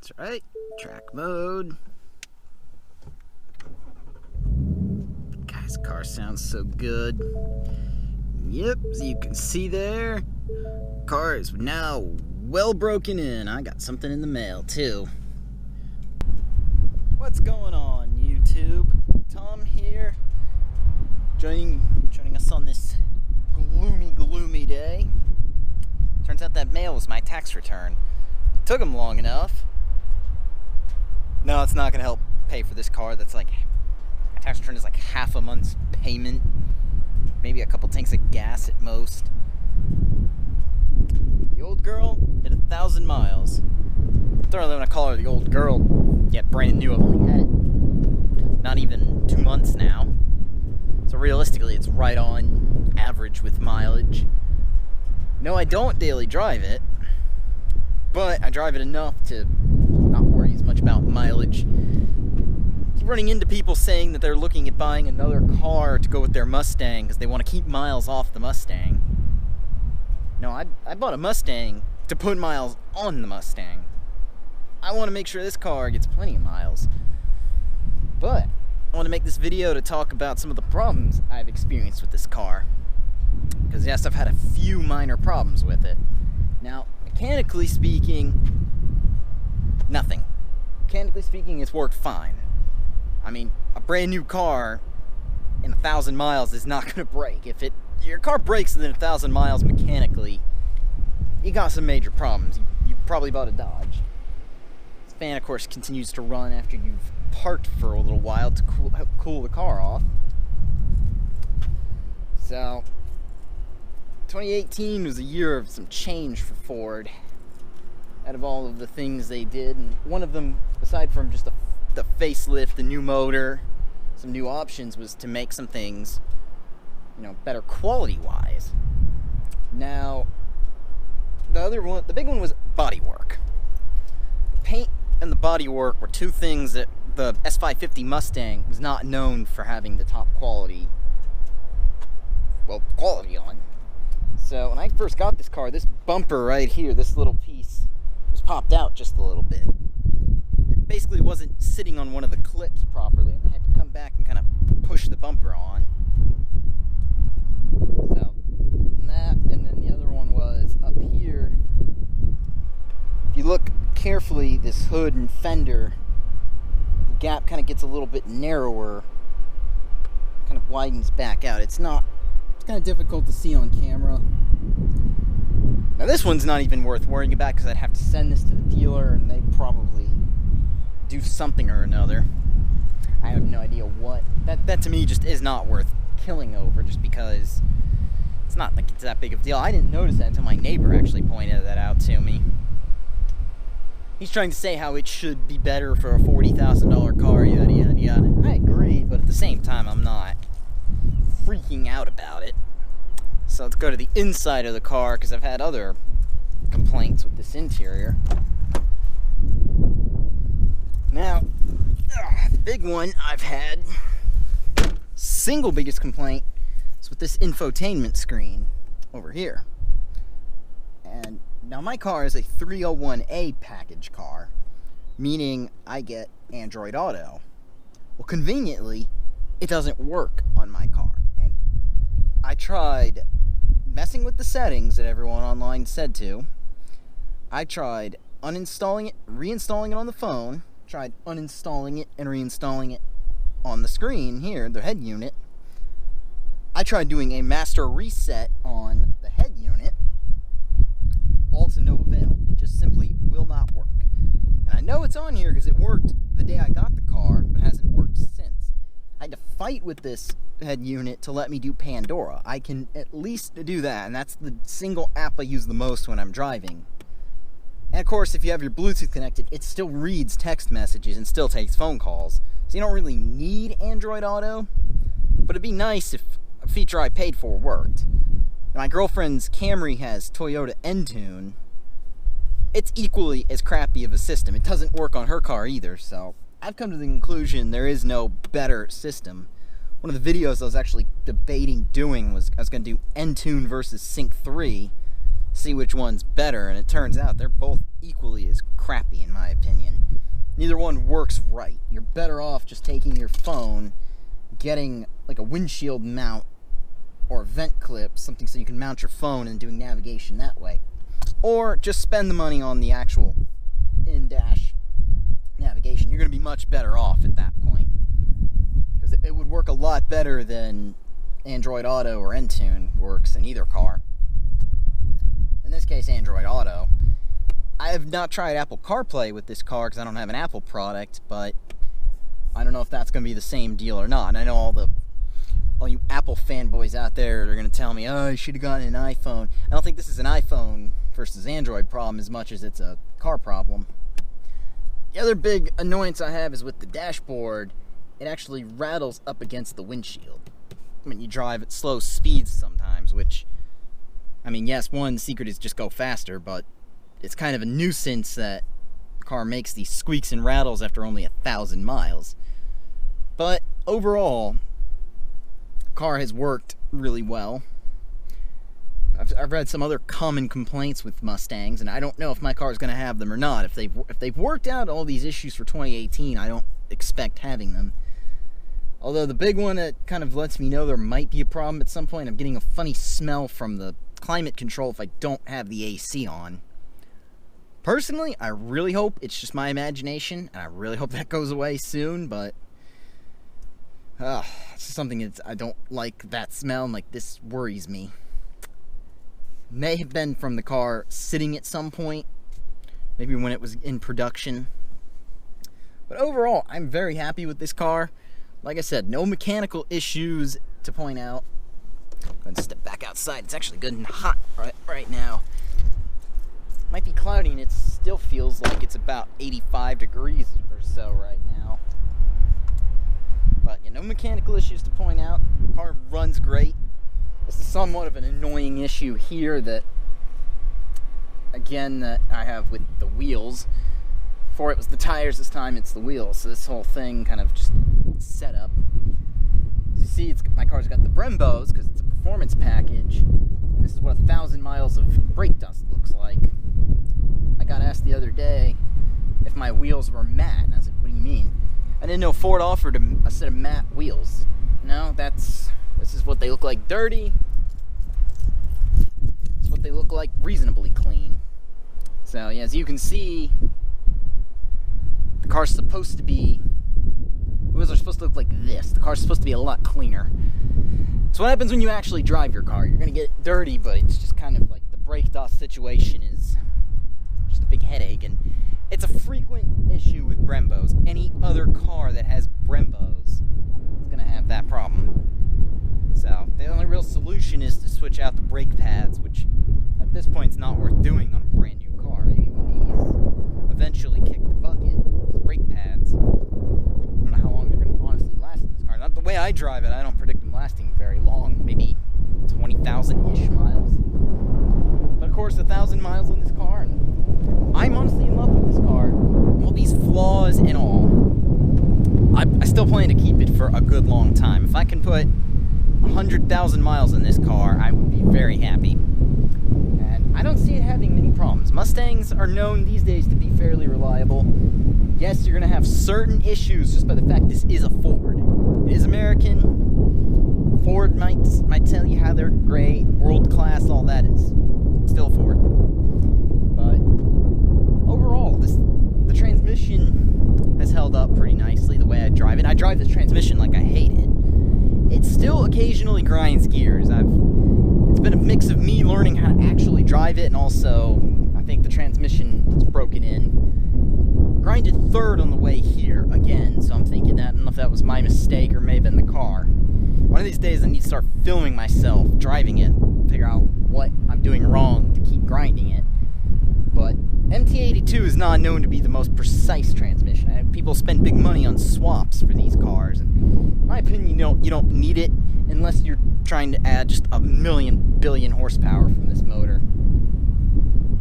That's right, track mode. Guy's car sounds so good. Yep, as you can see there, car is now well broken in. I got something in the mail too. What's going on, YouTube? Tom here, joining us on this gloomy day. Turns out that mail was my tax return. Took them long enough. No, it's not gonna help pay for this car. That's like, my tax return is like half a month's payment. Maybe a couple tanks of gas at most. The old girl hit 1,000 miles. Don't really want to call her the old girl yet, brand new. I've only had it not even 2 months now. So realistically, it's right on average with mileage. No, I don't daily drive it, but I drive it enough to not worry as much about mileage. Keep running into people saying that they're looking at buying another car to go with their Mustang because they want to keep miles off the Mustang. No, I bought a Mustang to put miles on the Mustang. I want to make sure this car gets plenty of miles. But I want to make this video to talk about some of the problems I've experienced with this car. Because yes, I've had a few minor problems with it. Now, mechanically speaking, nothing. Mechanically speaking, it's worked fine. I mean, a brand new car in 1,000 miles is not going to break. If your car breaks within 1,000 miles mechanically, you got some major problems. You probably bought a Dodge. This fan, of course, continues to run after you've parked for a little while to cool the car off. So, 2018 was a year of some change for Ford. Out of all of the things they did, and one of them, aside from just the facelift, the new motor, some new options, was to make some things, better quality-wise. Now, the big one was bodywork. The paint and the bodywork were two things that the S550 Mustang was not known for having the top quality on. So when I first got this car, this bumper right here, this little piece, was popped out just a little bit. It basically wasn't sitting on one of the clips properly, and I had to come back and kind of push the bumper on. So, that, and then the other one was up here. If you look carefully, this hood and fender, the gap kind of gets a little bit narrower, kind of widens back out. It's kind of difficult to see on camera. Now this one's not even worth worrying about because I'd have to send this to the dealer and they'd probably do something or another. I have no idea what. That to me just is not worth killing over, just because it's not like it's that big of a deal. I didn't notice that until my neighbor actually pointed that out to me. He's trying to say how it should be better for a $40,000 car, yada yada yada. I agree, but at the same time I'm not freaking out about it. So let's go to the inside of the car, because I've had other complaints with this interior. Now, the big one I've had, single biggest complaint, is with this infotainment screen over here. And now my car is a 301A package car, meaning I get Android Auto. Well, conveniently, it doesn't work on my car. And I tried messing with the settings that everyone online said to. I tried uninstalling it, reinstalling it on the phone, tried uninstalling it and reinstalling it on the screen here, the head unit. I tried doing a master reset on the head unit, all to no avail. It just simply will not work. And I know it's on here because it worked the day I got the car, but hasn't worked since. I had to fight with this head unit to let me do Pandora. I can at least do that, and that's the single app I use the most when I'm driving. And of course, if you have your Bluetooth connected, it still reads text messages and still takes phone calls. So you don't really need Android Auto, but it'd be nice if a feature I paid for worked. My girlfriend's Camry has Toyota Entune. It's equally as crappy of a system. It doesn't work on her car either, so I've come to the conclusion there is no better system. One of the videos I was actually debating doing was I was going to do Entune versus Sync 3, see which one's better, and it turns out they're both equally as crappy in my opinion. Neither one works right. You're better off just taking your phone, getting like a windshield mount or a vent clip, something so you can mount your phone and doing navigation that way. Or just spend the money on the actual in-dash navigation. You're going to be much better off at that point, because it would work a lot better than Android Auto or Entune works in either car. In this case, Android Auto. I have not tried Apple CarPlay with this car because I don't have an Apple product, but I don't know if that's going to be the same deal or not. And I know all you Apple fanboys out there are going to tell me, oh, you should have gotten an iPhone. I don't think this is an iPhone versus Android problem as much as it's a car problem. The other big annoyance I have is with the dashboard. It actually rattles up against the windshield when you drive at slow speeds sometimes, which, I mean, yes, one secret is just go faster, but it's kind of a nuisance that the car makes these squeaks and rattles after only 1,000 miles. But overall, the car has worked really well. I've read some other common complaints with Mustangs, and I don't know if my car is going to have them or not. If they've worked out all these issues for 2018, I don't expect having them. Although the big one that kind of lets me know there might be a problem at some point, I'm getting a funny smell from the climate control if I don't have the AC on. Personally, I really hope it's just my imagination, and I really hope that goes away soon, but it's just something I don't like, that smell, and like this worries me. May have been from the car sitting at some point, maybe when it was in production. But overall, I'm very happy with this car. Like I said, no mechanical issues to point out. Go ahead and step back outside. It's actually good and hot right now. Might be cloudy, and it still feels like it's about 85 degrees or so right now. But yeah, no mechanical issues to point out. The car runs great. This is somewhat of an annoying issue here that I have with the wheels. Before it was the tires, this time it's the wheels. So this whole thing kind of just set up. As you see, my car's got the Brembos because it's a performance package. And this is what 1,000 miles of brake dust looks like. I got asked the other day if my wheels were matte, and I was like, what do you mean? I didn't know Ford offered a set of matte wheels. No, this is what they look like dirty. It's what they look like reasonably clean. So yeah, as you can see, the car's supposed to be, wheels are supposed to look like this. The car's supposed to be a lot cleaner. So what happens when you actually drive your car? You're gonna get it dirty, but it's just kind of like the brake dust situation is just a big headache, and it's a frequent issue with Brembos. Any other car that has Brembos is gonna have that problem. So the only real solution is to switch out the brake pads, which at this point is not worth doing on a brand new car. Maybe when these eventually kick the bucket, these brake pads, I don't know how long they're going to honestly last in this car. Not the way I drive it, I don't predict them lasting very long, maybe 20,000-ish miles. But of course, 1,000 miles on this car, and I'm honestly in love with this car. All these flaws and all, I still plan to keep it for a good long time. If I can put 100,000 miles in this car, I would be very happy. And I don't see it having many problems. Mustangs are known these days to be fairly reliable. Yes, you're going to have certain issues just by the fact this is a Ford. It is American. Ford might tell you how they're great, world class, all that. Is still Ford. But overall, the transmission has held up pretty nicely the way I drive it. I drive this transmission like I hate it. It still occasionally grinds gears. It's been a mix of me learning how to actually drive it, and also I think the transmission is broken in. Grinded third on the way here again, so I'm thinking that, I don't know if that was my mistake or maybe in the car. One of these days I need to start filming myself driving it, figure out what I'm doing wrong to keep grinding it. But MT82 is not known to be the most precise transmission. People spend big money on swaps for these cars, and in my opinion, you don't need it unless you're trying to add just a billion horsepower from this motor.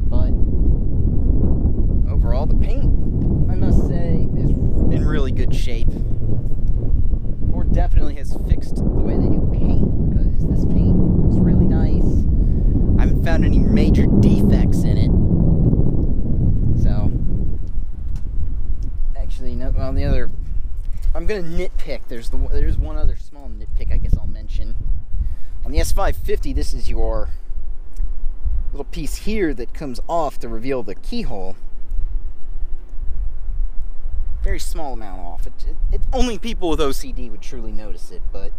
But overall, the paint, I must say, is in really good shape. Ford definitely has fixed the way they do paint, because this paint is really nice. I haven't found any major defects in it. So, actually, no. Well, the other, I'm gonna nitpick. There's one other small nitpick I guess I'll mention. On the S550, this is your little piece here that comes off to reveal the keyhole. Very small amount off. It only people with OCD would truly notice it, but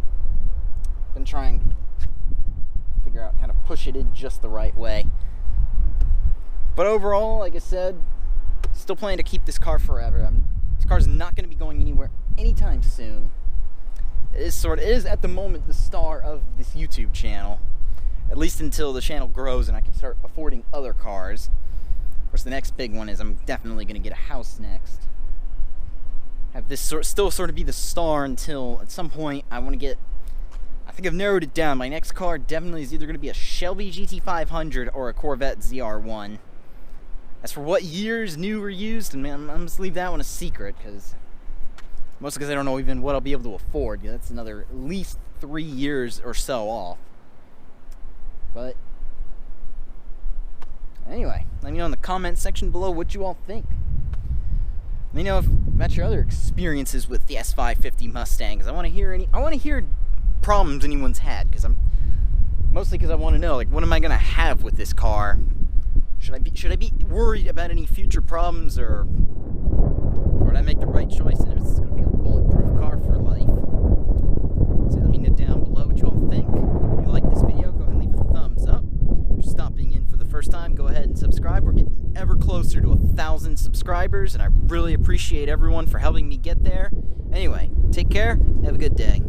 I've been trying to figure out how to push it in just the right way. But overall, like I said, still planning to keep this car forever. This car's not going to be going anywhere anytime soon. It is at the moment the star of this YouTube channel, at least until the channel grows and I can start affording other cars. Of course, the next big one is I'm definitely going to get a house next. Have this still sort of be the star until at some point I want to get, I think I've narrowed it down. My next car definitely is either going to be a Shelby GT500 or a Corvette ZR1. As for what years, new or used, and I'm going to leave that one a secret, mostly because I don't know even what I'll be able to afford. Yeah, that's another at least 3 years or so off. But anyway, let me know in the comment section below what you all think. Let me know about your other experiences with the S550 Mustang, because I want to hear problems anyone's had, because mostly because I want to know, like, what am I going to have with this car? Should I be worried about any future problems, or did I make the right choice and it's going to be a bulletproof car for life? So let me know down below what you all think. If you like this video, go ahead and leave a thumbs up. If you're stopping in for the first time, go ahead and subscribe. We're getting ever closer to 1,000 subscribers, and I really appreciate everyone for helping me get there. Anyway, take care. Have a good day.